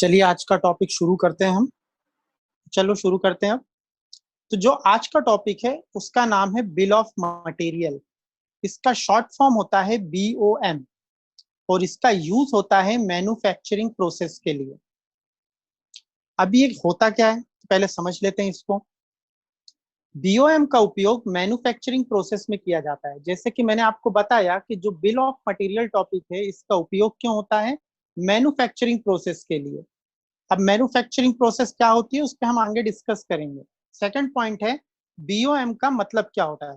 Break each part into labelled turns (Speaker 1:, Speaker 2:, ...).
Speaker 1: चलिए आज का टॉपिक शुरू करते हैं हम। चलो शुरू करते हैं अब। तो जो आज का टॉपिक है उसका नाम है बिल ऑफ मटेरियल। इसका शॉर्ट फॉर्म होता है BOM और इसका यूज होता है मैन्युफैक्चरिंग प्रोसेस के लिए। अभी ये होता क्या है तो पहले समझ लेते हैं इसको। BOM का उपयोग मैन्युफैक्चरिंग प्रोसेस में किया जाता है। जैसे कि मैंने आपको बताया कि जो बिल ऑफ मटेरियल टॉपिक है इसका उपयोग क्यों होता है, मैन्युफैक्चरिंग प्रोसेस के लिए। अब मैन्युफैक्चरिंग प्रोसेस क्या होती है उस पर हम आगे डिस्कस करेंगे। सेकंड पॉइंट है BOM का मतलब क्या होता है।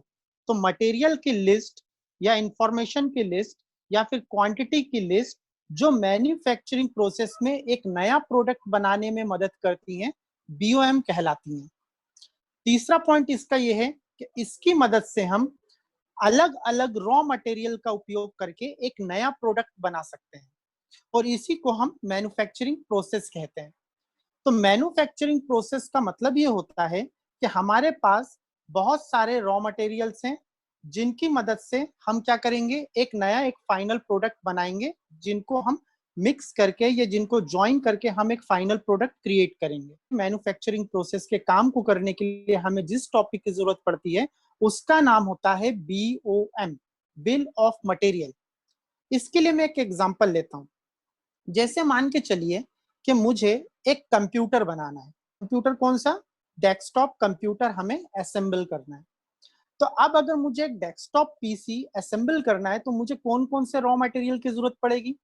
Speaker 1: तो मटेरियल की लिस्ट या इंफॉर्मेशन की लिस्ट या फिर क्वांटिटी की लिस्ट जो मैन्युफैक्चरिंग प्रोसेस में एक नया प्रोडक्ट बनाने में मदद करती हैं, BOM कहलाती हैं। तीसरा पॉइंट इसका यह है कि इसकी मदद से हम अलग अलग रॉ मटेरियल का उपयोग करके एक नया प्रोडक्ट बना सकते हैं और इसी को हम मैन्युफैक्चरिंग प्रोसेस कहते हैं। तो मैन्युफैक्चरिंग प्रोसेस का मतलब ये होता है कि हमारे पास बहुत सारे रॉ मटेरियल्स हैं जिनकी मदद से हम क्या करेंगे, एक नया एक फाइनल प्रोडक्ट बनाएंगे जिनको हम मिक्स करके या जिनको ज्वाइन करके हम एक फाइनल प्रोडक्ट क्रिएट करेंगे। मैन्युफैक्चरिंग प्रोसेस के काम को करने के लिए हमें जिस टॉपिक की जरूरत पड़ती है उसका नाम होता है BOM, बिल ऑफ मटेरियल। इसके लिए मैं एक एग्जांपल लेता हूं। जैसे मान के चलिए कि मुझे एक कंप्यूटर बनाना है। कंप्यूटर कौन सा, डेस्कटॉप कंप्यूटर हमें असेंबल करना है। तो अब अगर मुझे एक डेस्कटॉप पीसी असेंबल करना है तो मुझे कौन कौन से रॉ मटेरियल की जरूरत पड़ेगी।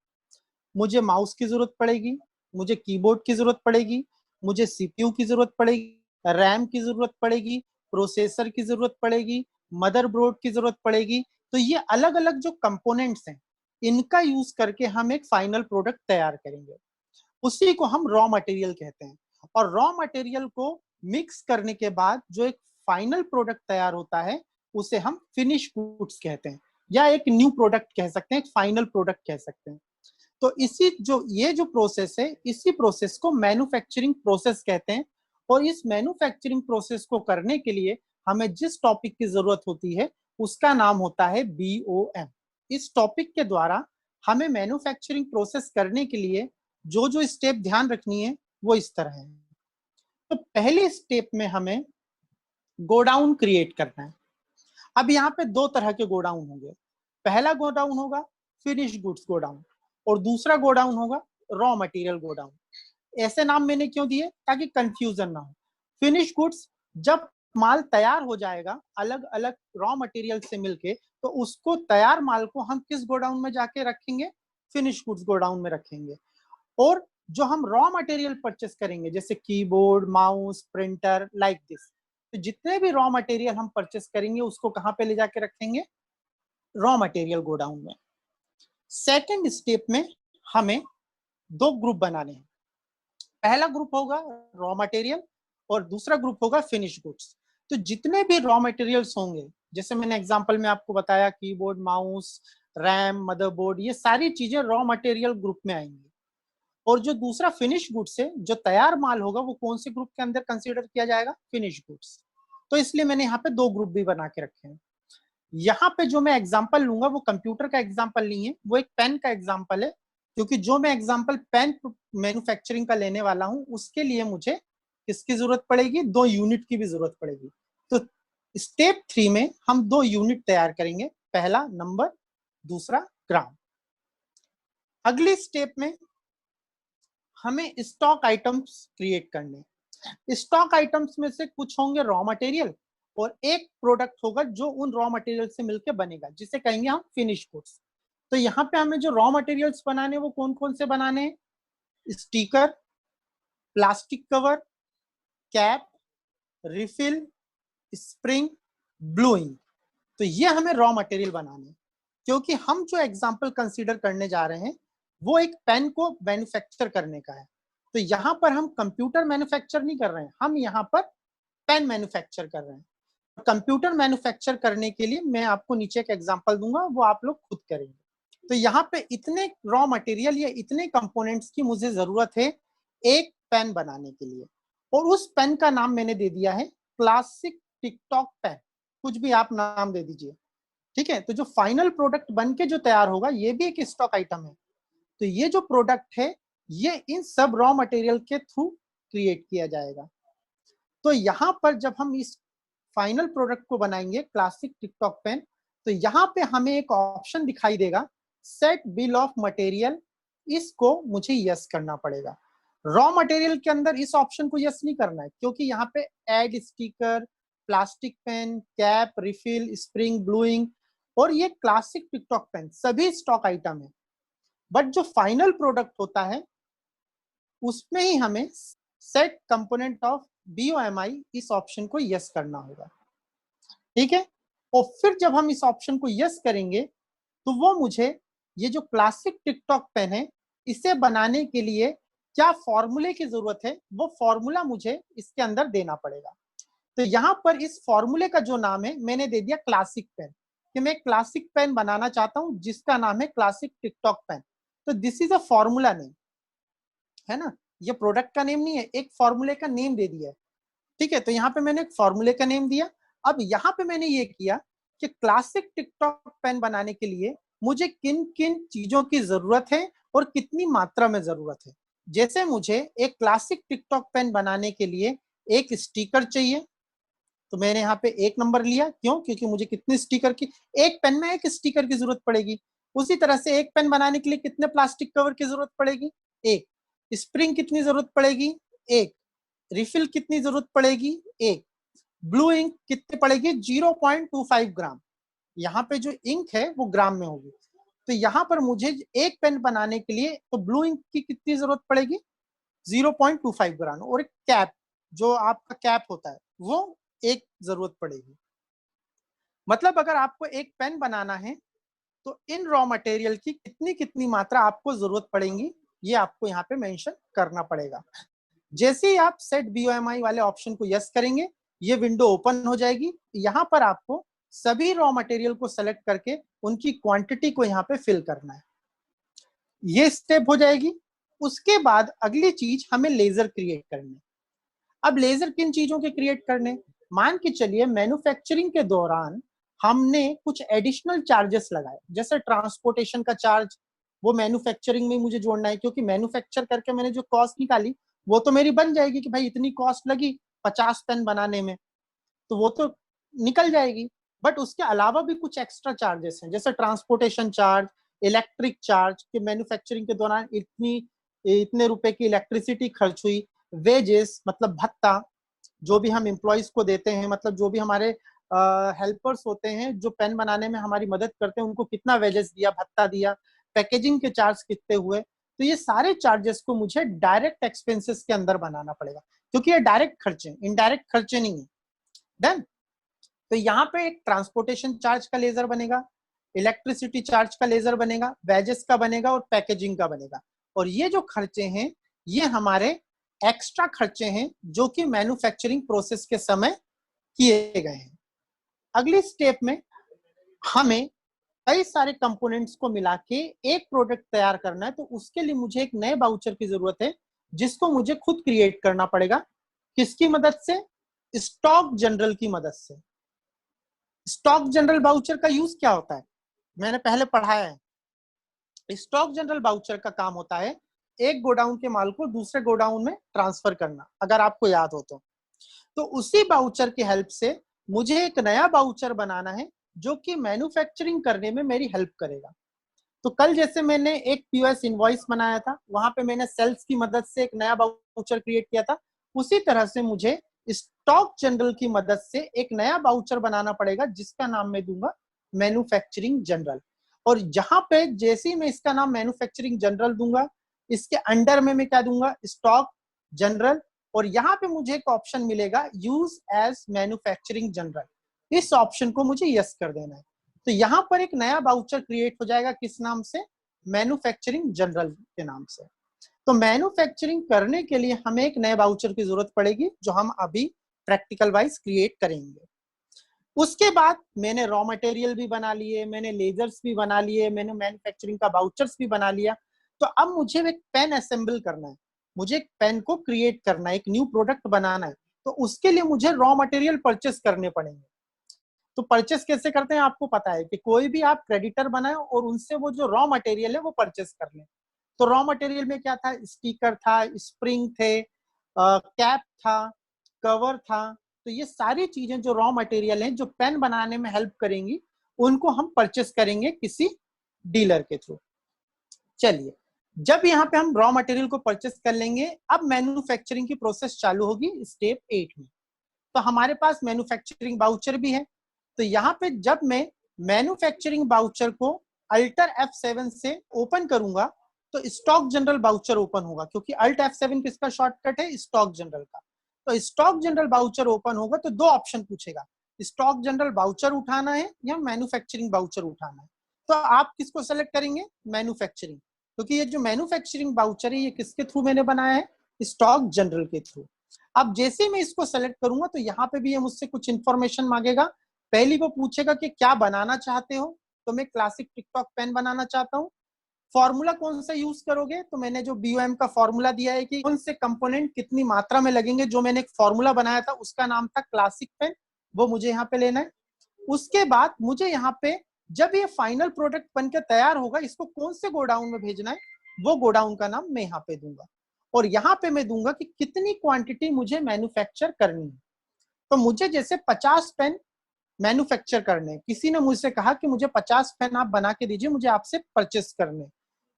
Speaker 1: मुझे माउस की जरूरत पड़ेगी, मुझे कीबोर्ड की जरूरत पड़ेगी, मुझे CPU की जरूरत पड़ेगी, रैम की जरूरत पड़ेगी, प्रोसेसर की जरूरत पड़ेगी, मदरबोर्ड की जरूरत पड़ेगी। तो ये अलग अलग जो कंपोनेंट्स हैं इनका यूज करके हम एक फाइनल प्रोडक्ट तैयार करेंगे। उसी को हम रॉ मटेरियल कहते हैं। और रॉ मटेरियल को मिक्स करने के बाद जो एक फाइनल प्रोडक्ट तैयार होता है उसे हम फिनिश गुड्स कहते हैं, या एक न्यू प्रोडक्ट कह सकते हैं, एक फाइनल प्रोडक्ट कह सकते हैं। तो इसी जो ये जो प्रोसेस है इसी प्रोसेस को मैन्युफैक्चरिंग प्रोसेस कहते हैं। और इस मैन्युफैक्चरिंग प्रोसेस को करने के लिए हमें जिस टॉपिक की जरूरत होती है उसका नाम होता है BOM। इस टॉपिक के द्वारा हमें मैन्युफैक्चरिंग प्रोसेस करने के लिए जो जो स्टेप ध्यान रखनी है वो इस तरह है। तो पहले स्टेप में हमें गोडाउन क्रिएट करना है। अब यहाँ पे दो तरह के गोडाउन होंगे। पहला गोडाउन होगा फिनिश गुड्स गोडाउन और दूसरा गोडाउन होगा रॉ मटेरियल गोडाउन। ऐसे नाम मैंने क्यों दिए, ताकि कंफ्यूजन ना हो। फिनिश गुड्स जब माल तैयार हो जाएगा अलग अलग रॉ मटेरियल से मिलके, तो उसको तैयार माल को हम किस गोडाउन में जाके रखेंगे, फिनिश गुड्स गोडाउन में रखेंगे। और जो हम रॉ मटेरियल परचेस करेंगे जैसे keyboard, mouse, printer, like this, तो जितने भी रॉ मटेरियल हम परचेस करेंगे उसको कहां पे ले जाके रखेंगे, रॉ मटेरियल गोडाउन में। सेकंड स्टेप में हमें दो ग्रुप बनाने हैं। पहला ग्रुप होगा रॉ मटेरियल और दूसरा ग्रुप होगा फिनिश गुड्स। तो जितने भी रॉ मटेरियल्स होंगे, जैसे मैंने एग्जांपल में आपको बताया कीबोर्ड, माउस, रैम, मदरबोर्ड, ये सारी चीजें रॉ मटेरियल ग्रुप में आएंगी। और जो दूसरा फिनिश गुड्स है, जो तैयार माल होगा, वो कौन से ग्रुप के अंदर कंसीडर किया जाएगा, फिनिश गुड्स। तो इसलिए मैंने यहाँ पे दो ग्रुप भी बना के रखे हैं। यहाँ पे जो मैं एग्जांपल लूंगा वो कंप्यूटर का एग्जांपल नहीं है, वो एक पेन का एग्जांपल है। क्योंकि जो मैं एग्जांपल पेन मैन्युफैक्चरिंग का लेने वाला हूं उसके लिए मुझे किसकी जरूरत पड़ेगी, दो यूनिट की भी जरूरत पड़ेगी। तो स्टेप 3 में हम दो यूनिट तैयार करेंगे, पहला नंबर, दूसरा ग्राम। अगले स्टेप में हमें स्टॉक आइटम्स क्रिएट करने। स्टॉक आइटम्स में से कुछ होंगे रॉ मटेरियल और एक प्रोडक्ट होगा जो उन रॉ मटेरियल से मिलकर बनेगा, जिसे कहेंगे हम फिनिश गुड्स। तो यहाँ पे हमें जो रॉ मटेरियल्स बनाने वो कौन कौन से बनाने हैं, sticker, plastic cover, cap, refill, spring, blowing. तो ये हमें रॉ मटेरियल बनाने हैं। क्योंकि हम जो एग्जांपल कंसीडर करने जा रहे हैं वो एक पेन को मैन्युफैक्चर करने का है। तो यहाँ पर हम कंप्यूटर मैन्युफैक्चर नहीं कर रहे हैं, हम यहाँ पर पेन मैन्युफैक्चर कर रहे हैं। कंप्यूटर मैन्युफैक्चर करने के लिए मैं आपको नीचे एक एग्जांपल दूंगा, वो आप लोग खुद करेंगे। तो यहाँ पे इतने रॉ मटेरियल या इतने कंपोनेंट्स की मुझे जरूरत है एक पेन बनाने के लिए। और उस पेन का नाम मैंने दे दिया है क्लासिक टिकटॉक पेन, कुछ भी आप नाम दे दीजिए, ठीक है। तो जो फाइनल प्रोडक्ट बन के जो तैयार होगा ये भी एक स्टॉक आइटम है। तो ये जो प्रोडक्ट है ये इन सब रॉ मटेरियल के थ्रू क्रिएट किया जाएगा। तो यहाँ पर जब हम इस फाइनल प्रोडक्ट को बनाएंगे क्लासिक टिकटॉक पेन, तो यहाँ पे हमें एक ऑप्शन दिखाई देगा सेट बिल ऑफ मटेरियल, इसको मुझे यस करना पड़ेगा। रॉ मटेरियल के अंदर इस ऑप्शन को यस नहीं करना है, क्योंकि यहाँ पे add sticker, plastic pen, cap, refill, spring, bluing और ये क्लासिक टिकटॉक पेन सभी स्टॉक आइटम है। बट जो फाइनल प्रोडक्ट होता है उसमें ही हमें सेट कंपोनेंट ऑफ BOMI इस ऑप्शन को यस करना होगा। ठीक है, और फिर जब हम इस ऑप्शन को यस करेंगे तो वो मुझे ये जो क्लासिक टिकटॉक पेन है इसे बनाने के लिए क्या फॉर्मूले की जरूरत है, वो फॉर्मूला मुझे इसके अंदर देना पड़ेगा। तो यहाँ पर इस फॉर्मूले का जो नाम है मैंने दे दिया क्लासिक पेन, कि मैं क्लासिक पेन बनाना चाहता हूं जिसका नाम है क्लासिक टिकटॉक पेन। तो this is a formula name, है ना, ये प्रोडक्ट का नेम नहीं है, एक फॉर्मूले का नेम दे दिया है। ठीक है, तो यहाँ पे मैंने एक फॉर्मूले का नेम दिया। अब यहाँ पे मैंने ये किया कि क्लासिक टिकटॉक पेन बनाने के लिए मुझे किन किन चीजों की जरूरत है और कितनी मात्रा में जरूरत है। जैसे मुझे एक क्लासिक टिकटॉक पेन बनाने के लिए एक स्टिकर चाहिए, तो मैंने यहाँ पे 1 नंबर लिया। क्यों? क्योंकि मुझे कितने स्टिकर की, एक पेन में एक स्टिकर की जरूरत पड़ेगी। उसी तरह से एक पेन बनाने के लिए कितने प्लास्टिक कवर की जरूरत पड़ेगी? 1। स्प्रिंग कितनी जरूरत पड़ेगी? 1। रिफिल कितनी जरूरत पड़ेगी? 1। ब्लू इंक कितनी पड़ेगी? 0.25 ग्राम। यहाँ पे जो इंक है वो ग्राम में होगी। तो यहाँ पर मुझे एक पेन बनाने के लिए तो ब्लू इंक की कितनी जरूरत पड़ेगी? 0.25 ग्राम। और एक कैप, जो आपका कैप होता है, वो एक जरूरत पड़ेगी। मतलब अगर आपको एक पेन बनाना है तो इन रॉ मटेरियल की कितनी कितनी मात्रा आपको जरूरत पड़ेगी, ये आपको यहाँ पे मेंशन करना पड़ेगा। जैसे ही आप सेट BOMI वाले ऑप्शन को यस करेंगे, ये विंडो ओपन हो जाएगी। यहाँ पर आपको सभी रॉ मटेरियल को सेलेक्ट करके उनकी क्वांटिटी को यहाँ पे फिल करना है। ये स्टेप हो जाएगी। उसके बाद अगली चीज हमें लेजर क्रिएट करनी है। अब लेजर किन चीजों के क्रिएट करने? मान के चलिए मैन्युफैक्चरिंग के दौरान हमने कुछ एडिशनल चार्जेस लगाए, जैसे ट्रांसपोर्टेशन का चार्ज, वो मैन्युफैक्चरिंग में मुझे जोड़ना है, क्योंकि मैन्युफैक्चर करके मैंने जो कॉस्ट निकाली वो तो मेरी बन जाएगी कि भाई इतनी कॉस्ट लगी 50 पेन बनाने में, तो वो तो निकल जाएगी। बट उसके अलावा भी कुछ एक्स्ट्रा चार्जेस हैं, जैसे ट्रांसपोर्टेशन चार्ज, इलेक्ट्रिक चार्ज, कि मैन्युफैक्चरिंग के दौरान इतने रुपए की इलेक्ट्रिसिटी खर्च हुई, वेजेस मतलब भत्ता, जो भी हम एम्प्लॉयज को देते हैं, मतलब जो भी हमारे हेल्पर्स होते हैं जो पेन बनाने में हमारी मदद करते हैं, उनको कितना वेजेस दिया, भत्ता दिया, पैकेजिंग के चार्ज कितने हुए, तो ये सारे चार्जेस को मुझे डायरेक्ट एक्सपेंसेस के अंदर बनाना पड़ेगा, क्योंकि ये डायरेक्ट खर्चे, इनडायरेक्ट खर्चे नहीं है। डन। तो यहाँ पे एक ट्रांसपोर्टेशन चार्ज का लेजर बनेगा, इलेक्ट्रिसिटी चार्ज का लेजर बनेगा, वेजेस का बनेगा और पैकेजिंग का बनेगा। और ये जो खर्चे हैं ये हमारे एक्स्ट्रा खर्चे हैं जो कि मैन्युफैक्चरिंग प्रोसेस के समय किए गए हैं। अगली स्टेप में हमें कई सारे कंपोनेंट्स को मिला के एक प्रोडक्ट तैयार करना है, तो उसके लिए मुझे एक नए बाउचर की जरूरत है जिसको मुझे खुद क्रिएट करना पड़ेगा। किसकी मदद से? स्टॉक जनरल की मदद से। स्टॉक जनरल बाउचर का यूज क्या होता है मैंने पहले पढ़ाया है। स्टॉक जनरल बाउचर का काम होता है एक गोडाउन के माल को दूसरे गोडाउन में ट्रांसफर करना, अगर आपको याद हो तो उसी बाउचर की हेल्प से मुझे एक नया बाउचर बनाना है जो कि मैन्युफैक्चरिंग करने में मेरी हेल्प करेगा। तो कल जैसे मैंने एक POS इनवॉइस बनाया था, वहां पे मैंने सेल्स की मदद से एक नया बाउचर क्रिएट किया था, उसी तरह से मुझे स्टॉक जनरल की मदद से एक नया बाउचर बनाना पड़ेगा जिसका नाम मैं दूंगा मैन्युफैक्चरिंग जनरल। और जहां पे जैसे ही मैं इसका नाम मैन्युफैक्चरिंग जनरल दूंगा, इसके अंडर में मैं क्या दूंगा? Stock general. और यहाँ पे मुझे एक ऑप्शन मिलेगा यूज एज मैन्युफैक्चरिंग जनरल, इस ऑप्शन को मुझे यस कर देना है। तो यहाँ पर एक नया बाउचर क्रिएट हो जाएगा, किस नाम से? मैन्युफैक्चरिंग जनरल के नाम से। तो मैन्युफैक्चरिंग करने के लिए हमें एक नए बाउचर की जरूरत पड़ेगी जो हम अभी प्रैक्टिकल वाइज क्रिएट करेंगे। उसके बाद मैंने रॉ मटेरियल भी बना लिए, मैंने लेजर्स भी बना लिए, मैंने मैन्युफैक्चरिंग का बाउचर्स भी बना लिया। तो अब मुझे एक पेन असेंबल करना है, मुझे एक पेन को क्रिएट करना है, एक न्यू प्रोडक्ट बनाना है। तो उसके लिए मुझे रॉ मटेरियल परचेस करने पड़ेंगे। तो परचेस कैसे करते हैं आपको पता है कि कोई भी आप क्रेडिटर बनाए और उनसे वो जो रॉ मटेरियल है वो परचेस कर लें। तो रॉ मटेरियल में क्या था, स्टिकर था, स्प्रिंग थे, कैप था, कवर था। तो ये सारी चीजें जो रॉ मटेरियल हैं जो पेन बनाने में हेल्प करेंगी, उनको हम परचेस करेंगे किसी डीलर के थ्रू। चलिए, जब यहाँ पे हम रॉ मटेरियल को परचेस कर लेंगे, अब मैन्युफैक्चरिंग की प्रोसेस चालू होगी स्टेप 8 में। तो हमारे पास मैन्युफैक्चरिंग बाउचर भी है। तो यहाँ पे जब मैं मैन्युफैक्चरिंग बाउचर को अल्टर F7 से ओपन करूंगा तो स्टॉक जनरल बाउचर ओपन होगा, क्योंकि अल्ट F7 किसका शॉर्टकट है, स्टॉक जनरल का। तो स्टॉक जनरल बाउचर ओपन होगा तो दो ऑप्शन पूछेगा, स्टॉक जनरल बाउचर उठाना है या मैन्युफैक्चरिंग बाउचर उठाना है। तो आप किसको सेलेक्ट करेंगे, मैन्युफैक्चरिंग, क्योंकि ये जो मैन्युफैक्चरिंग बाउचर है ये किसके थ्रू मैंने बनाया है, स्टॉक जनरल के थ्रू। अब जैसे मैं इसको सेलेक्ट करूंगा तो यहाँ पे भी ये मुझसे कुछ इंफॉर्मेशन मांगेगा। पहली वो पूछेगा कि क्या बनाना चाहते हो, तो मैं क्लासिक टिकटॉक पेन बनाना चाहता हूँ। फॉर्मूला कौन सा यूज करोगे, तो मैंने जो BOM का फॉर्मूला दिया है कि कौन से कंपोनेंट कितनी मात्रा में लगेंगे, जो मैंने एक फॉर्मूला बनाया था उसका नाम था क्लासिक पेन, वो मुझे यहाँ पे लेना है। उसके बाद मुझे यहाँ पे जब ये फाइनल प्रोडक्ट बनकर तैयार होगा, इसको कौन से गोडाउन में भेजना है, वो गोडाउन का नाम मैं यहाँ पे दूंगा। और यहाँ पे मैं दूंगा कि कितनी क्वांटिटी मुझे मैन्युफैक्चर करनी है। तो मुझे जैसे 50 पेन मैन्युफैक्चर करने, किसी ने मुझसे कहा कि मुझे 50 पेन आप बना के दीजिए, मुझे आपसे परचेस करने,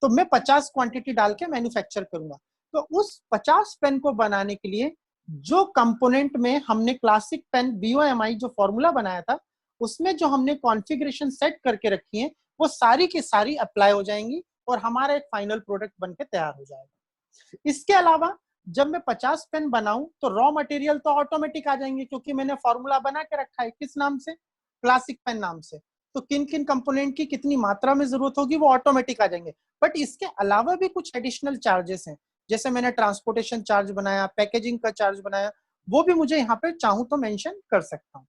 Speaker 1: तो मैं 50 क्वांटिटी डाल के मैन्युफैक्चर करूंगा। तो उस 50 पेन को बनाने के लिए जो कंपोनेंट में हमने क्लासिक पेन BOMI जो फॉर्मूला बनाया था, उसमें जो हमने कॉन्फ़िगरेशन सेट करके रखी है, वो सारी की सारी अप्लाई हो जाएंगी और हमारा एक फाइनल प्रोडक्ट बनके तैयार हो जाएगा। इसके अलावा जब मैं 50 पेन बनाऊं तो रॉ मटेरियल तो ऑटोमेटिक आ जाएंगे, क्योंकि मैंने फॉर्मूला बना के रखा है किस नाम से, क्लासिक पेन नाम से। तो किन किन कंपोनेंट की कितनी मात्रा में जरूरत होगी वो ऑटोमेटिक आ जाएंगे। बट इसके अलावा भी कुछ एडिशनल चार्जेस हैं, जैसे मैंने ट्रांसपोर्टेशन चार्ज बनाया, पैकेजिंग का चार्ज बनाया, वो भी मुझे यहाँ पे चाहूँ तो मेंशन कर सकता हूँ।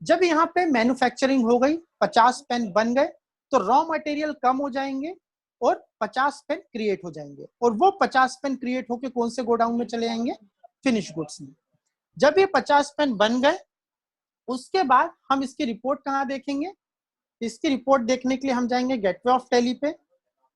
Speaker 1: जब यहाँ पे मैन्युफैक्चरिंग हो गई, 50 पेन बन गए, तो रॉ मटेरियल कम हो जाएंगे और 50 पेन क्रिएट हो जाएंगे, और वो 50 पेन क्रिएट होके कौन से गोडाउन में चले जाएंगे, फिनिश गुड्स में। जब ये 50 पेन बन गए, उसके बाद हम इसकी रिपोर्ट कहाँ देखेंगे, इसकी रिपोर्ट देखने के लिए हम जाएंगे गेटवे ऑफ टैली पे,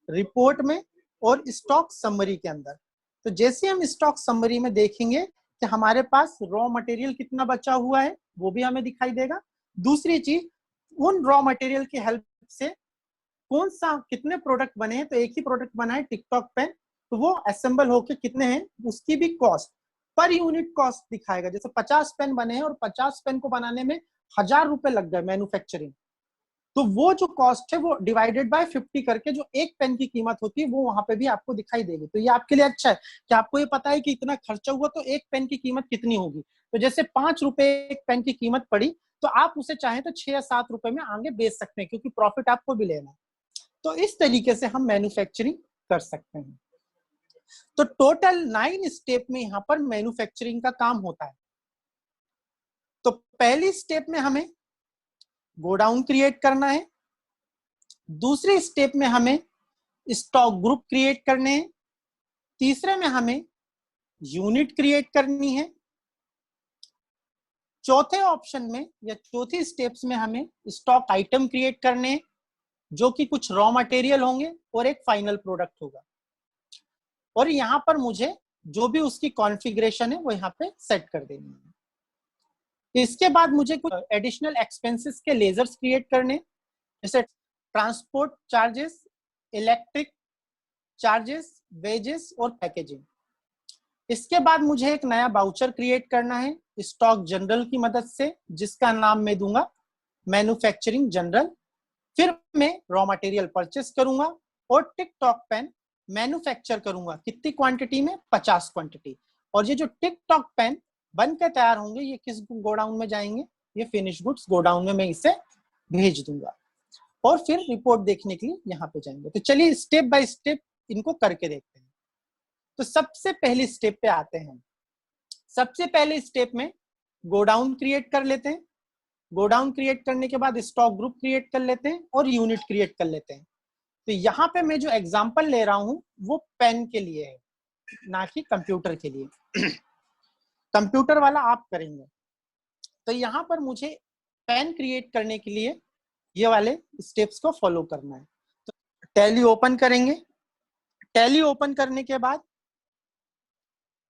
Speaker 1: रिपोर्ट में और स्टॉक समरी के अंदर। तो जैसे हम स्टॉक समरी में देखेंगे कि हमारे पास रॉ मटेरियल कितना बचा हुआ है, वो भी हमें दिखाई देगा। दूसरी चीज, उन रॉ मटेरियल की हेल्प से कौन सा कितने प्रोडक्ट बने हैं, तो एक ही प्रोडक्ट बना है टिकटॉक पेन, तो वो असेंबल होके कितने हैं उसकी भी कॉस्ट, पर यूनिट कॉस्ट दिखाएगा। जैसे 50 पेन बने हैं और 50 पेन को बनाने में 1000 रुपए लग गए मैन्युफैक्चरिंग, तो वो जो कॉस्ट है वो डिवाइडेड बाय 50 करके जो एक पेन की कीमत होती है वो वहां पे भी आपको दिखाई देगी। तो ये आपके लिए अच्छा है कि आपको ये पता है कि इतना खर्चा हुआ तो एक पेन की कीमत कितनी होगी। तो जैसे 5 रुपए एक पेन की कीमत पड़ी, तो आप उसे चाहें तो 6 या 7 रुपए में आगे बेच सकते हैं, क्योंकि प्रॉफिट आपको भी लेना है। तो इस तरीके से हम मैन्युफैक्चरिंग कर सकते हैं। तो टोटल 9 स्टेप में यहाँ पर मैन्युफैक्चरिंग का काम होता है। तो पहली स्टेप में हमें गोडाउन क्रिएट करना है, दूसरे स्टेप में हमें स्टॉक ग्रुप क्रिएट करने हैं, तीसरे में हमें यूनिट क्रिएट करनी है, चौथे ऑप्शन में या चौथी स्टेप्स में हमें स्टॉक आइटम क्रिएट करने हैं, जो कि कुछ रॉ मटेरियल होंगे और एक फाइनल प्रोडक्ट होगा। और यहाँ पर मुझे जो भी उसकी कॉन्फ़िगरेशन है वो यहाँ पे सेट कर देनी है। इसके बाद मुझे कुछ एडिशनल एक्सपेंसेस के लेजर्स क्रिएट करने, जैसे transport charges, electric charges, wages और पैकेजिंग। इसके बाद मुझे एक नया बाउचर क्रिएट करना है स्टॉक जनरल की मदद से, जिसका नाम मैं दूंगा मैन्युफैक्चरिंग जनरल। फिर मैं रॉ मटेरियल परचेस करूंगा और टिकटॉक पेन मैन्युफैक्चर करूंगा, कितनी क्वांटिटी में, 50 क्वांटिटी। और ये जो टिकटॉक पेन बनकर तैयार होंगे ये किस गोडाउन में जाएंगे, ये फिनिश गुड्स गोडाउन में मैं इसे भेज दूंगा, और फिर रिपोर्ट देखने के लिए यहाँ पे जाएंगे। तो चलिए स्टेप बाय स्टेप इनको करके देखते हैं। तो सबसे पहली स्टेप पे आते हैं। सबसे पहले स्टेप में गोडाउन क्रिएट कर लेते हैं, गोडाउन क्रिएट करने के बाद स्टॉक ग्रुप क्रिएट कर लेते हैं और यूनिट क्रिएट कर लेते हैं। तो यहाँ पे मैं जो एग्जांपल ले रहा हूँ वो पेन के लिए है, ना कि कंप्यूटर के लिए। कंप्यूटर वाला आप करेंगे। तो यहाँ पर मुझे पेन क्रिएट करने के लिए ये वाले स्टेप्स को फॉलो करना है। तो टैली ओपन करेंगे, टैली ओपन करने के बाद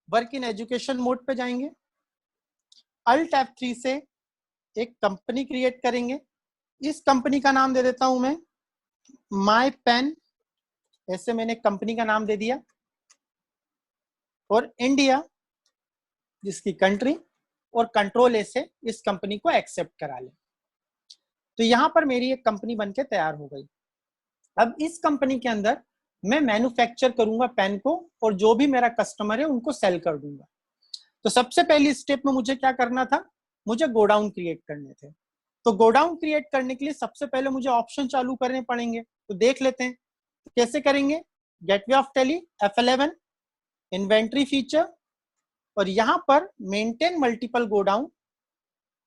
Speaker 1: वर्क इन एजुकेशन मोड पे जाएंगे। अल्ट F3 से एक कंपनी क्रिएट करेंगे। इस कंपनी का नाम दे देता हूं मैं माई पेन, ऐसे मैंने कंपनी का नाम दे दिया। और इंडिया जिसकी कंट्री, और कंट्रोल ए से इस कंपनी को एक्सेप्ट करा लें। तो यहां पर मेरी एक कंपनी बनके तैयार हो गई। अब इस कंपनी के अंदर मैं मैन्युफैक्चर करूंगा पेन को, और जो भी मेरा कस्टमर है उनको सेल कर दूंगा। तो सबसे पहली स्टेप में मुझे क्या करना था, मुझे गोडाउन क्रिएट करने थे। तो गोडाउन क्रिएट करने के लिए सबसे पहले मुझे ऑप्शन चालू करने पड़ेंगे। तो देख लेते हैं कैसे करेंगे। Gateway of tally F11, inventory feature, और यहां पर मेंटेन मल्टीपल गोडाउन,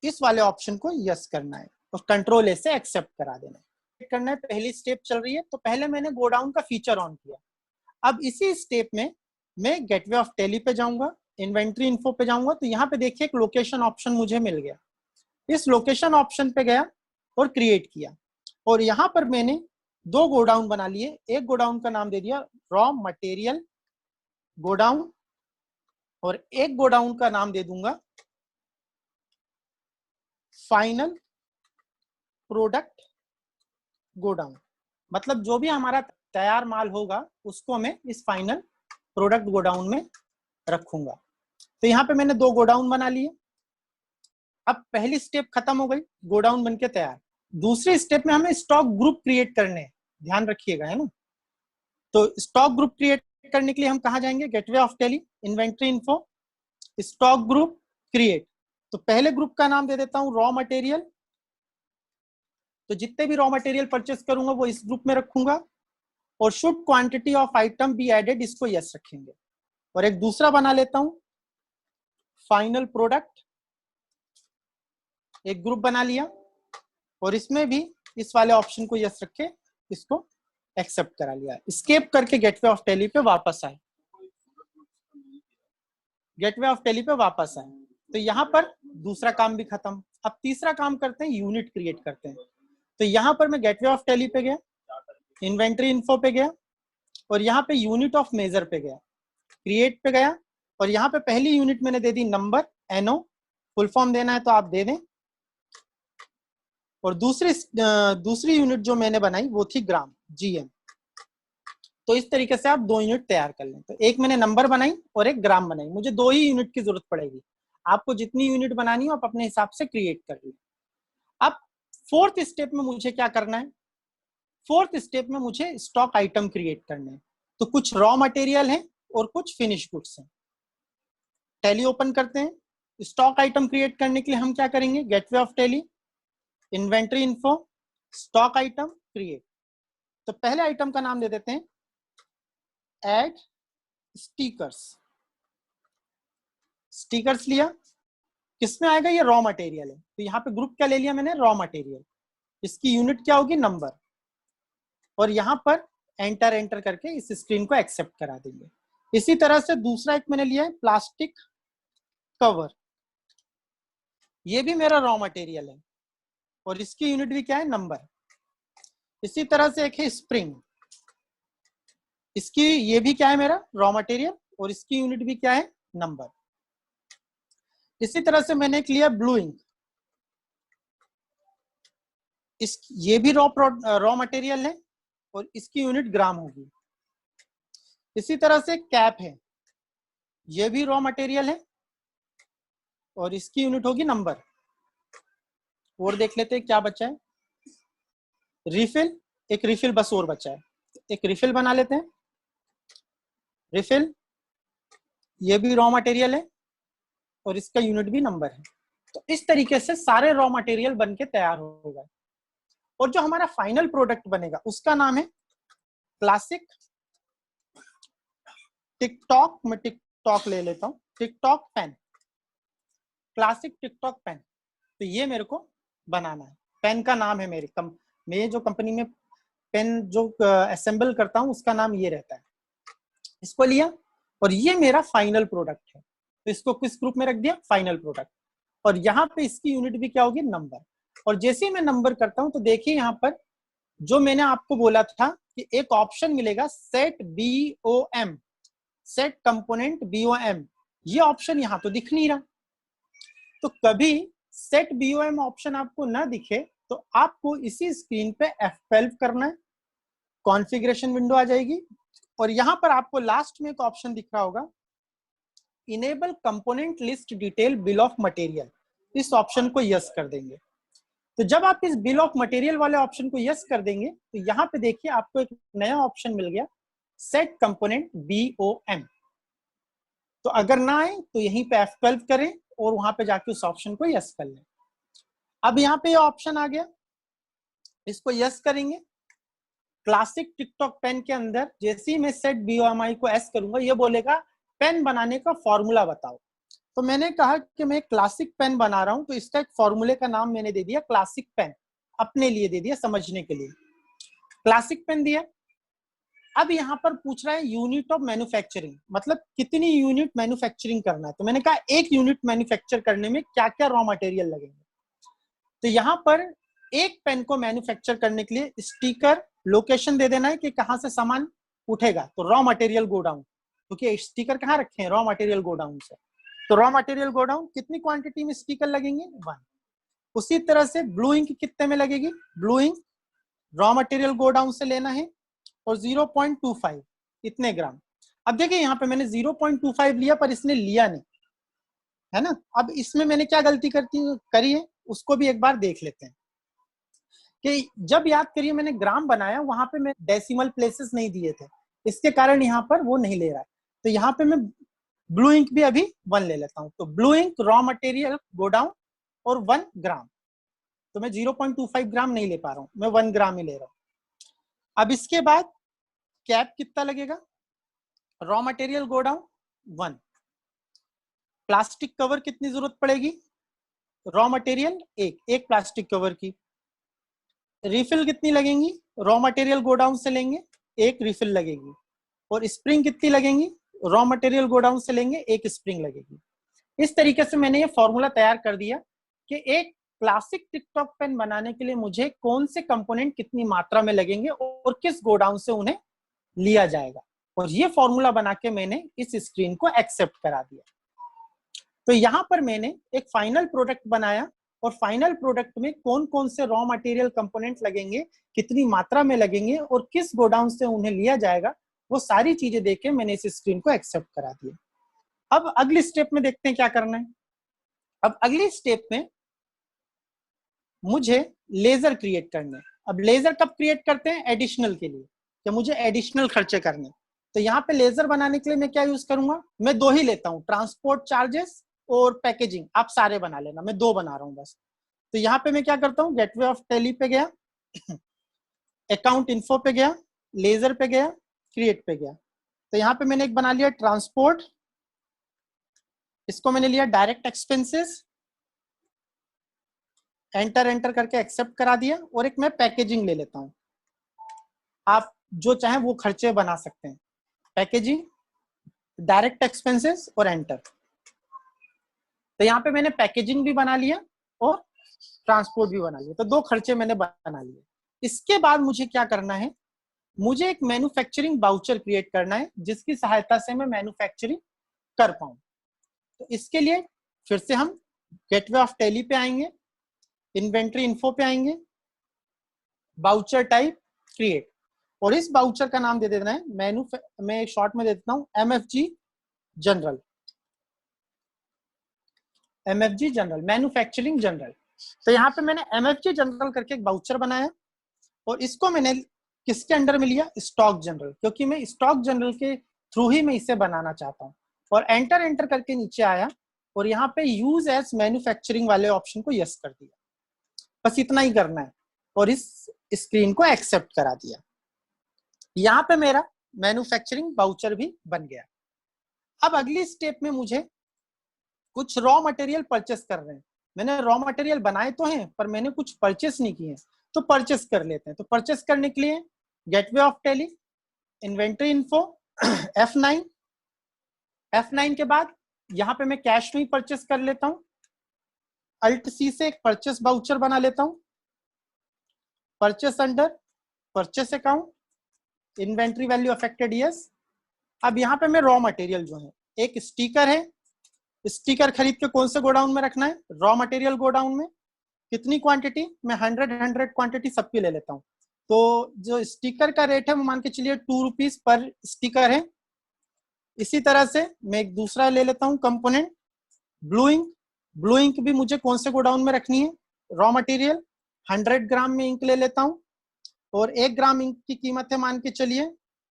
Speaker 1: इस वाले ऑप्शन को यस करना है और कंट्रोल ए से एक्सेप्ट करा देना है। करना है, पहली स्टेप चल रही है। तो पहले मैंने गोडाउन का फीचर ऑन किया। अब इसी स्टेप में मैं गेटवे ऑफ टैली पे जाऊंगा, इन्वेंट्री इन्फो पे जाऊंगा। तो यहाँ पे देखिए एक लोकेशन ऑप्शन मुझे मिल गया। इस लोकेशन ऑप्शन पे गया और क्रिएट किया, और यहाँ पर मैंने 2 गोडाउन बना लिए। एक गोडाउन का नाम दे दिया रॉ मटेरियल गोडाउन, और एक गोडाउन का नाम दे दूंगा फाइनल प्रोडक्ट गोडाउन। मतलब जो भी हमारा तैयार माल होगा उसको मैं इस फाइनल प्रोडक्ट गोडाउन में रखूंगा। तो यहाँ पे मैंने 2 गोडाउन बना लिए। अब पहली स्टेप खत्म हो गई, गोडाउन बनके तैयार। दूसरी स्टेप में हमें स्टॉक ग्रुप क्रिएट करने हैं, ध्यान रखिएगा, है ना। तो स्टॉक ग्रुप क्रिएट करने के लिए हम कहाँ जाएंगे, gateway of tally, inventory info, stock group create. तो पहले ग्रुप का नाम दे देता हूं रॉ मटेरियल। तो जितने भी रॉ मटेरियल परचेस करूंगा वो इस ग्रुप में रखूंगा, और should quantity of item be added, इसको यस रखेंगे। और एक दूसरा बना लेता हूं फाइनल प्रोडक्ट, एक ग्रुप बना लिया, और इसमें भी इस वाले ऑप्शन को यस रख के इसको एक्सेप्ट करा लिया। एस्केप करके गेटवे ऑफ टैली पे वापस आए, गेटवे ऑफ टैली पे वापस आए। तो यहाँ पर दूसरा काम भी खत्म। अब तीसरा काम करते हैं, यूनिट क्रिएट करते हैं। तो यहाँ पर मैं गेटवे ऑफ टैली पे गया, इन्वेंट्री इन्फो पे गया, और यहाँ पे यूनिट ऑफ मेजर पे गया, क्रिएट पे गया, और यहाँ पे पहली यूनिट मैंने दे the number, NO, full form देना है तो आप दे दें। और दूसरी यूनिट जो मैंने बनाई वो थी ग्राम, GM। तो इस तरीके से आप 2 यूनिट तैयार कर लें। तो एक मैंने नंबर बनाई और एक ग्राम बनाई। मुझे 2 ही यूनिट की जरूरत पड़ेगी। आपको जितनी यूनिट बनानी हो आप अपने हिसाब से क्रिएट कर लें। अब 4th स्टेप में मुझे क्या करना है, 4th स्टेप में मुझे स्टॉक आइटम क्रिएट करने हैं। तो कुछ रॉ मटेरियल है और कुछ फिनिश गुड्स हैं। टैली ओपन करते हैं। स्टॉक आइटम क्रिएट करने के लिए हम क्या करेंगे, gateway of tally, inventory info, stock item create. तो पहले आइटम का नाम दे देते हैं ऐड स्टिकर्स। स्टिकर्स लिया, किसमें आएगा, ये रॉ मटेरियल है। तो यहाँ पे ग्रुप क्या ले लिया मैंने, रॉ मटेरियल। इसकी यूनिट क्या होगी, नंबर। और यहाँ पर एंटर करके इस स्क्रीन को एक्सेप्ट करा देंगे। इसी तरह से दूसरा एक मैंने लिया है प्लास्टिक कवर, ये भी मेरा रॉ मटेरियल है, और इसकी यूनिट भी क्या है, नंबर। इसी तरह से एक है स्प्रिंग, इसकी ये भी क्या है, मेरा रॉ मटेरियल, और इसकी यूनिट भी क्या है, नंबर। इसी तरह से मैंने एक लिया ब्लू इंक, ये भी रॉ मटेरियल है, और इसकी यूनिट ग्राम होगी। इसी तरह से कैप है, ये भी रॉ मटेरियल है, और इसकी यूनिट होगी नंबर। और देख लेते हैं क्या बचा है, रिफिल, एक रिफिल बस और बचा है, एक रिफिल बना लेते हैं। रिफिल, ये भी रॉ मटेरियल है, और इसका यूनिट भी नंबर है। तो इस तरीके से सारे रॉ मटेरियल बनके तैयार हो गए। और जो हमारा फाइनल प्रोडक्ट बनेगा उसका नाम है क्लासिक टिकटॉक। मैं टिकटॉक ले लेता हूँ, TikTok pen, classic TikTok pen. तो ये मेरे को बनाना है, पेन का नाम है मेरी मैं जो कंपनी में पेन जो असेंबल करता हूँ उसका नाम ये रहता है। इसको लिया, और ये मेरा फाइनल प्रोडक्ट है। तो इसको किस ग्रुप में रख दिया, फाइनल प्रोडक्ट। और यहाँ पे इसकी यूनिट भी क्या होगी, नंबर। और जैसे ही मैं नंबर करता हूँ तो देखिए यहाँ पर जो मैंने आपको बोला था कि एक ऑप्शन मिलेगा set BOM, set component BOM, ये ऑप्शन यहाँ तो दिख नहीं रहा। तो कभी सेट BOM ऑप्शन आपको ना दिखे तो आपको इसी स्क्रीन पे F12 करना है, कॉन्फ़िगरेशन विंडो आ जाएगी और यहाँ पर आपको लास्ट में एक ऑप्शन दिख रहा होगा enable component list detail bill of material, इस ऑप्शन को यस कर देंगे। तो जब आप इस बिल ऑफ मटेरियल वाले ऑप्शन को यस कर देंगे तो यहाँ पे देखिए आपको एक नया ऑप्शन मिल गया सेट कंपोनेंट BOM। तो अगर ना आए तो यहीं पे F12 करें और वहां पे जाके उस ऑप्शन को यस कर लें। अब यहाँ पे ये ऑप्शन आ गया, इसको यस करेंगे। क्लासिक टिकटॉक पेन के अंदर जैसे ही मैं सेट BOMI को एस करूंगा ये बोलेगा पेन बनाने का फॉर्मूला बताओ। तो मैंने कहा कि मैं क्लासिक पेन बना रहा हूं तो इसका एक फॉर्मूले का नाम मैंने दे दिया क्लासिक पेन, अपने लिए दे दिया समझने के लिए, क्लासिक पेन दिया। अब यहाँ पर पूछ रहा है यूनिट ऑफ मैन्युफैक्चरिंग, मतलब कितनी यूनिट मैन्युफैक्चरिंग करना है। तो मैंने कहा एक यूनिट मैन्युफैक्चर करने में क्या क्या रॉ मटेरियल लगेंगे। तो यहाँ पर एक पेन को मैन्युफैक्चर करने के लिए स्टिकर लोकेशन दे देना है कि कहाँ से सामान उठेगा, तो रॉ मटेरियल गोडाउन, क्योंकि स्टिकर कहाँ रखे हैं, रॉ मटेरियल गोडाउन से। तो रॉ मटेरियल गोडाउन कितनी क्वांटिटी में स्टिकर लगेंगे 1। उसी तरह से ब्लू इंक कितने में लगेगी, blue ink raw material godown से लेना है और 0.25 इतने ग्राम। अब देखिए यहाँ पे मैंने 0.25 लिया पर इसने लिया नहीं है ना। अब इसमें मैंने क्या गलती करी है उसको भी एक बार देख लेते हैं कि जब याद करिए मैंने ग्राम बनाया वहां पे मैं डेसिमल प्लेसेस नहीं दिए थे, इसके कारण यहाँ पर वो नहीं ले रहा है। तो यहाँ पे मैं ब्लू इंक भी अभी 1 ले लेता हूँ। तो blue ink raw material godown और 1 ग्राम, तो मैं 0.25 ग्राम नहीं ले पा रहा हूँ, मैं 1 ग्राम ही ले रहा हूँ। अब इसके बाद कैप कितना लगेगा, raw material godown 1, plastic cover कितनी जरूरत पड़ेगी, रॉ मटेरियल एक प्लास्टिक कवर की, रिफिल कितनी लगेंगी, रॉ मटेरियल गोडाउन से लेंगे एक रिफिल लगेगी, और स्प्रिंग कितनी लगेंगी, रॉ मटेरियल गोडाउन से लेंगे एक स्प्रिंग लगेगी। इस तरीके से मैंने ये फॉर्मूला तैयार कर दिया कि एक क्लासिक टिकटॉक पेन बनाने के लिए मुझे कौन से कंपोनेंट कितनी मात्रा में लगेंगे और किस गोडाउन से उन्हें लिया जाएगा, और ये फॉर्मूला बना के मैंने इस स्क्रीन को एक्सेप्ट करा दिया। तो यहाँ पर मैंने एक फाइनल प्रोडक्ट बनाया और फाइनल प्रोडक्ट में कौन कौन से रॉ मटेरियल कंपोनेंट लगेंगे, कितनी मात्रा में लगेंगे और किस गोडाउन से उन्हें लिया जाएगा, वो सारी चीजें देके मैंने इस स्क्रीन को एक्सेप्ट करा दिया। अब अगली स्टेप में देखते हैं क्या करना है। अब अगली स्टेप में मुझे लेजर क्रिएट करने। अब लेजर कब क्रिएट करते हैं, एडिशनल के लिए, कि मुझे एडिशनल खर्चे करने। तो यहाँ पे लेजर बनाने के लिए मैं क्या यूज करूंगा, मैं 2 ही लेता हूँ, ट्रांसपोर्ट चार्जेस और पैकेजिंग। आप सारे बना लेना, मैं 2 बना रहा हूँ बस। तो यहाँ पे मैं क्या करता हूँ, गेटवे ऑफ टेली पे गया, अकाउंट इन्फो पे गया, लेजर पे गया, क्रिएट पे गया। तो यहाँ पे मैंने एक बना लिया ट्रांसपोर्ट, इसको मैंने लिया डायरेक्ट एक्सपेंसेस, एंटर करके एक्सेप्ट करा दिया, और एक मैं पैकेजिंग ले लेता हूँ। आप जो चाहें वो खर्चे बना सकते हैं, पैकेजिंग, डायरेक्ट एक्सपेंसेस और एंटर। तो यहाँ पे मैंने पैकेजिंग भी बना लिया और ट्रांसपोर्ट भी बना लिया, तो 2 खर्चे मैंने बना लिए। इसके बाद मुझे क्या करना है, मुझे एक मैन्युफैक्चरिंग बाउचर क्रिएट करना है जिसकी सहायता से मैं मैन्युफैक्चरिंग कर पाऊं। तो इसके लिए फिर से हम गेटवे ऑफ टेली पे आएंगे, इन्वेंट्री इन्फो पे आएंगे, बाउचर टाइप क्रिएट, और इस बाउचर का नाम दे देना है मैं शॉर्ट में दे देता हूं MFG general, MFG general, manufacturing general. तो यहाँ पे मैंने MFG जनरल करके एक बाउचर बनाया और इसको मैंने किसके अंडर में लिया, स्टॉक जनरल, क्योंकि मैं स्टॉक जनरल के थ्रू ही मैं इसे बनाना चाहता हूँ। और एंटर करके नीचे आया और यहाँ पे यूज एज मैन्युफैक्चरिंग वाले ऑप्शन को यस कर दिया। बस इतना ही करना है और इस स्क्रीन को एक्सेप्ट करा दिया। यहाँ पे मेरा मैन्युफैक्चरिंग बाउचर भी बन गया। अब अगली स्टेप में मुझे कुछ रॉ मटेरियल परचेस कर रहे हैं। मैंने रॉ मटेरियल बनाए तो हैं पर मैंने कुछ परचेस नहीं किए, तो परचेस कर लेते हैं। तो परचेस करने के लिए gateway of Tally, inventory info, F9 के बाद यहाँ पे मैं कैश में ही परचेस कर लेता हूँ। अल्ट सी से एक परचेस बाउचर बना लेता हूँ, purchase under purchase account, inventory value affected, yes. अब यहाँ पे मैं रॉ मटेरियल जो है, एक स्टिकर है, स्टिकर खरीद के कौन से गोडाउन में रखना है, रॉ मटेरियल गोडाउन में। कितनी क्वांटिटी, मैं 100 क्वांटिटी सबकी ले लेता हूँ। तो जो स्टिकर का रेट है वो मान के चलिए 2 रुपीज पर स्टिकर है। इसी तरह से मैं एक दूसरा ले लेता हूँ component, blue ink. Blue ink भी मुझे कौन से गोडाउन में रखनी है, रॉ मटेरियल। 100 ग्राम में इंक ले लेता हूँ और 1 ग्राम इंक की कीमत है मान के चलिए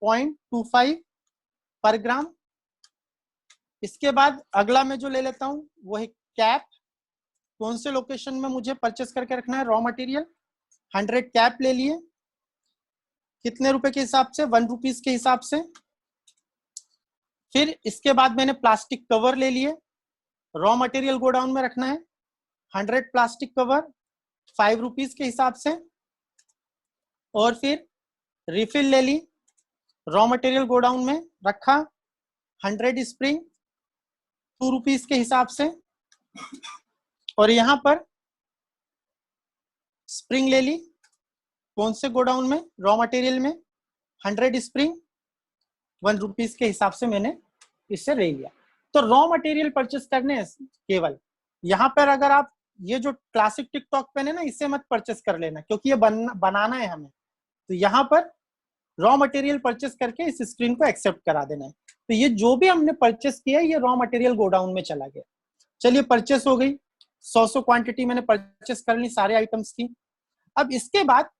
Speaker 1: 0.25 पर ग्राम। इसके बाद अगला मैं जो ले लेता हूँ वो है कैप। कौन से लोकेशन में मुझे परचेस करके रखना है, रॉ मटेरियल। 100 कैप ले लिए, कितने रुपए के हिसाब से, 1 रुपीज के हिसाब से। फिर इसके बाद मैंने प्लास्टिक कवर ले लिए, रॉ मटेरियल गोडाउन में रखना है। 100 प्लास्टिक कवर 5 रुपीज के हिसाब से। और फिर रिफिल ले ली, रॉ मटेरियल गोडाउन में रखा। 100 स्प्रिंग 2 रुपीज के हिसाब से। और यहाँ पर स्प्रिंग ले ली, कौन से गोडाउन में, रॉ मटेरियल में। 100 स्प्रिंग 1 रुपीज के हिसाब से मैंने इससे ले लिया। तो रॉ मटेरियल परचेस करने केवल यहाँ पर, अगर आप ये जो क्लासिक टिकटॉक पेन है ना, इससे मत परचेस कर लेना, क्योंकि ये बनाना है हमें। तो यहाँ पर रॉ मटेरियल परचेस करके इस स्क्रीन को एक्सेप्ट करा देना है। तो ये जो भी हमने परचेस किया है ये रॉ मटेरियल गोडाउन में चला गया। चलिए परचेस हो गई, 100 क्वांटिटी मैंने परचेस कर ली सारे आइटम्स की। अब इसके बाद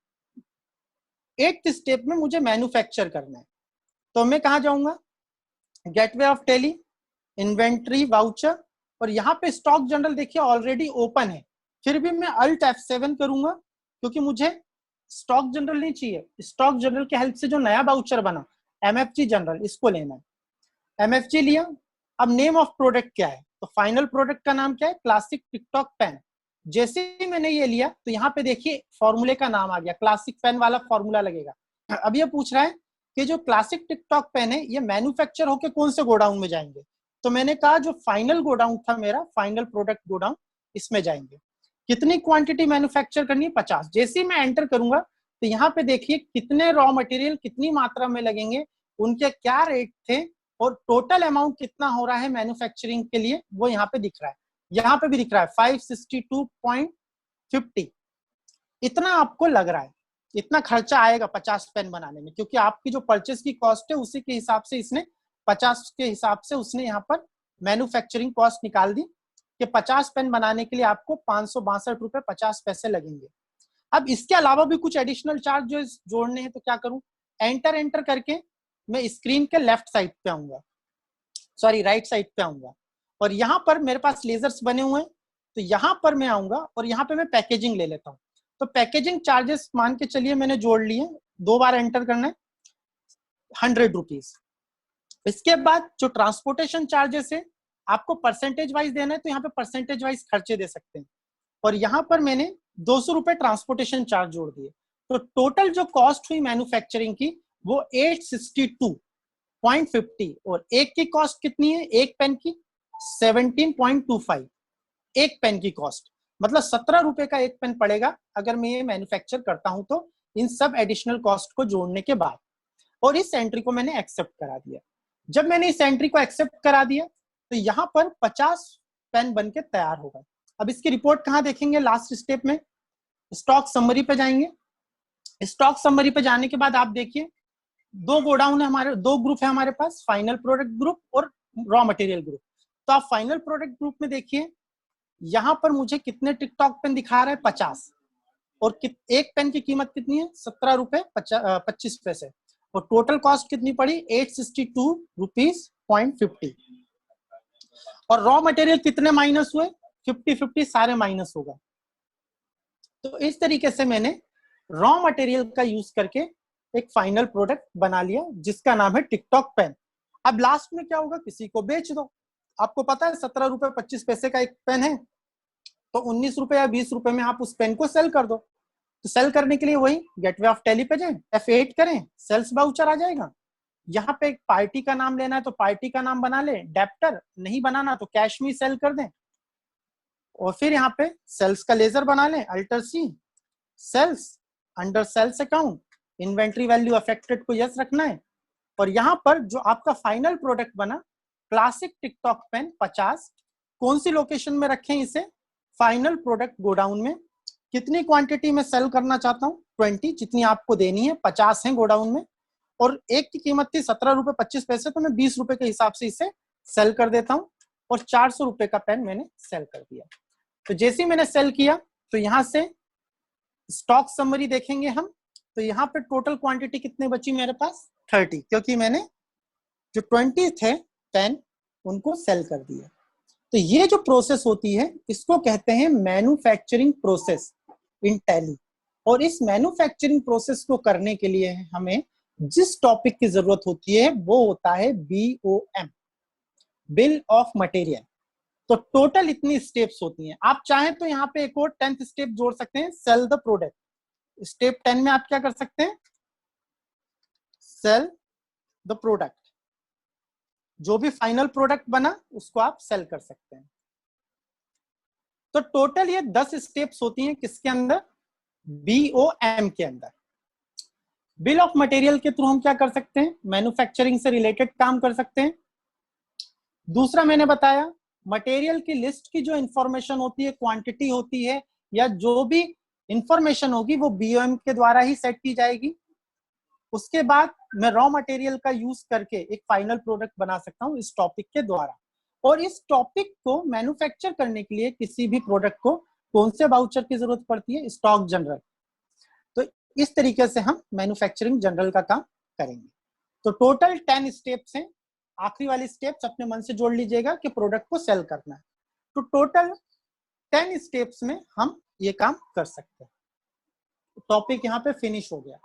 Speaker 1: 8th स्टेप में मुझे मैन्युफैक्चर करना है। तो मैं कहाँ जाऊंगा, gateway of tally, inventory voucher, और यहाँ पे स्टॉक जनरल देखिए ऑलरेडी ओपन है। फिर भी मैं अल्ट F7 करूंगा क्योंकि मुझे स्टॉक जनरल नहीं चाहिए। स्टॉक जनरल के हेल्प से जो नया वाउचर बना MFG जनरल, इसको लेना है। MFG लिया। अब नेम ऑफ प्रोडक्ट क्या है, तो फाइनल प्रोडक्ट का नाम क्या है, क्लासिक टिकटॉक पेन। जैसे ही मैंने ये लिया तो यहाँ पे देखिए फॉर्मूले का नाम आ गया, क्लासिक पेन वाला फॉर्मूला लगेगा। अब ये पूछ रहा है कि जो क्लासिक टिकटॉक पेन है ये मैन्युफैक्चर होके कौन से गोडाउन में जाएंगे। तो मैंने कहा जो फाइनल गोडाउन था मेरा, फाइनल प्रोडक्ट गोडाउन, इसमें जाएंगे। कितनी क्वांटिटी मैन्युफैक्चर करनी है, 50। जैसे ही मैं एंटर करूंगा तो यहाँ पे देखिए कितने रॉ मटेरियल कितनी मात्रा में लगेंगे, उनके क्या रेट थे, और टोटल अमाउंट कितना हो रहा है मैन्युफैक्चरिंग के लिए, वो यहाँ पे दिख रहा है। यहाँ पे भी दिख रहा है 562.50। इतना आपको लग रहा है, इतना खर्चा आएगा 50 पेन बनाने में, क्योंकि आपकी जो परचेस की कॉस्ट है उसी के हिसाब से इसने 50 के हिसाब से उसने यहाँ पर मैन्युफैक्चरिंग कॉस्ट निकाल दी कि 50 पेन बनाने के लिए आपको 562 रुपए 50 पैसे लगेंगे। अब इसके अलावा भी कुछ एडिशनल चार्ज जो जोड़ने हैं, तो क्या करूं, एंटर करके मैं स्क्रीन के लेफ्ट साइड पे आऊंगा, सॉरी राइट साइड पे आऊंगा, और यहाँ पर मेरे पास लेजर्स बने हुए हैं। तो यहाँ पर मैं आऊंगा और यहाँ पे मैं पैकेजिंग ले लेता हूँ। तो पैकेजिंग चार्जेस मान के चलिए मैंने जोड़ लिए, 2 बार एंटर करना है, 100 रुपीज। इसके बाद जो ट्रांसपोर्टेशन चार्जेस है आपको परसेंटेज वाइज देना है, तो यहाँ पे परसेंटेज वाइज खर्चे दे सकते हैं। और यहाँ पर मैंने 200 रुपए ट्रांसपोर्टेशन चार्ज जोड़ दिए। तो टोटल जो कॉस्ट हुई मैन्युफैक्चरिंग की वो 862.50, और एक की कॉस्ट कितनी है, एक पेन की 17.25। एक पेन की कॉस्ट मतलब 17 रुपए का एक पेन पड़ेगा अगर मैं ये मैन्युफैक्चर करता हूं, तो इन सब एडिशनल कॉस्ट को जोड़ने के बाद। और इस एंट्री को मैंने एक्सेप्ट करा दिया। जब मैंने इस एंट्री को एक्सेप्ट करा दिया तो यहाँ पर 50 पेन बन के तैयार होगा। अब इसकी रिपोर्ट कहाँ देखेंगे, लास्ट स्टेप में स्टॉक समरी पे जाएंगे। स्टॉक समरी पे जाने के बाद आप देखिए 2 गोडाउन है हमारे, 2 ग्रुप है हमारे पास, फाइनल प्रोडक्ट ग्रुप और रॉ मटेरियल ग्रुप। तो आप फाइनल प्रोडक्ट ग्रुप में देखिए यहाँ पर मुझे कितने टिकटॉक पेन दिखा रहा है, 50, और एक पेन की कीमत कितनी है, 17 रुपए 25 पैसे, और टोटल कॉस्ट कितनी पड़ी, 862.50। और रॉ मटेरियल कितने माइनस हुए, 50-50 सारे माइनस होगा। तो इस तरीके से मैंने रॉ मटेरियल का यूज करके एक फाइनल प्रोडक्ट बना लिया जिसका नाम है टिकटॉक पेन। अब लास्ट में क्या होगा, किसी को बेच दो। आपको पता है 17 रुपए 25 पैसे का एक पेन है, तो 19 रुपए या 20 रुपए में आप उस पेन को सेल कर दो। तो सेल करने के लिए वही गेटवे ऑफ टैली पे जाए, F8 करें, सेल्स वाउचर आ जाएगा। यहाँ पे एक पार्टी का नाम लेना है तो पार्टी का नाम बना ले, डेप्टर नहीं बनाना तो कैश में सेल कर दें। और फिर यहाँ पे सेल्स का लेजर बना लें, alter C, sales, under sales account, inventory value affected को यस रखना है, और यहाँ पर जो आपका फाइनल प्रोडक्ट बना क्लासिक टिकटॉक पेन 50, कौन सी लोकेशन में रखें इसे, फाइनल प्रोडक्ट गोडाउन में। कितनी क्वांटिटी में सेल करना चाहता हूँ, 20, जितनी आपको देनी है 50 है गोडाउन में, और एक की कीमत थी 17 रुपए 25 पैसे, तो मैं 20 रुपए के हिसाब से इसे सेल कर देता हूँ, और 400 रुपए का पेन मैंने सेल कर दिया। तो जैसे ही मैंने सेल किया तो यहाँ से स्टॉक समरी देखेंगे हम, तो यहाँ पे टोटल क्वांटिटी कितनी बची मेरे पास, 30, क्योंकि मैंने जो 20 थे पेन उनको सेल कर दिया। तो ये जो प्रोसेस होती है इसको कहते हैं मैन्युफैक्चरिंग प्रोसेस इन टैली, और इस मैन्युफैक्चरिंग प्रोसेस को करने के लिए हमें जिस टॉपिक की जरूरत होती है वो होता है BOM, बिल ऑफ मटेरियल। तो टोटल इतनी स्टेप्स होती हैं। आप चाहें तो यहाँ पे एक और 10th स्टेप जोड़ सकते हैं, सेल द प्रोडक्ट। स्टेप 10 में आप क्या कर सकते हैं, सेल द प्रोडक्ट, जो भी फाइनल प्रोडक्ट बना उसको आप सेल कर सकते हैं। तो टोटल ये 10 स्टेप्स होती हैं किसके अंदर, BOM के अंदर। बिल ऑफ मटेरियल के थ्रू हम क्या कर सकते हैं, मैन्युफैक्चरिंग से रिलेटेड काम कर सकते हैं। दूसरा मैंने बताया मटेरियल की लिस्ट की जो इंफॉर्मेशन होती है, क्वांटिटी होती है, या जो भी इंफॉर्मेशन होगी वो BOM के द्वारा ही सेट की जाएगी। उसके बाद मैं रॉ मटेरियल का यूज करके एक फाइनल प्रोडक्ट बना सकता हूं इस टॉपिक के द्वारा। और इस टॉपिक को मैन्युफैक्चर करने के लिए किसी भी प्रोडक्ट को कौन से वाउचर की जरूरत पड़ती है, स्टॉक जनरल। तो इस तरीके से हम मैन्युफैक्चरिंग जनरल का काम करेंगे। तो टोटल 10 स्टेप्स हैं। आखिरी वाली स्टेप्स अपने मन से जोड़ लीजिएगा कि प्रोडक्ट को सेल करना है। तो टोटल 10 स्टेप्स में हम ये काम कर सकते हैं। टॉपिक यहाँ पे फिनिश हो गया।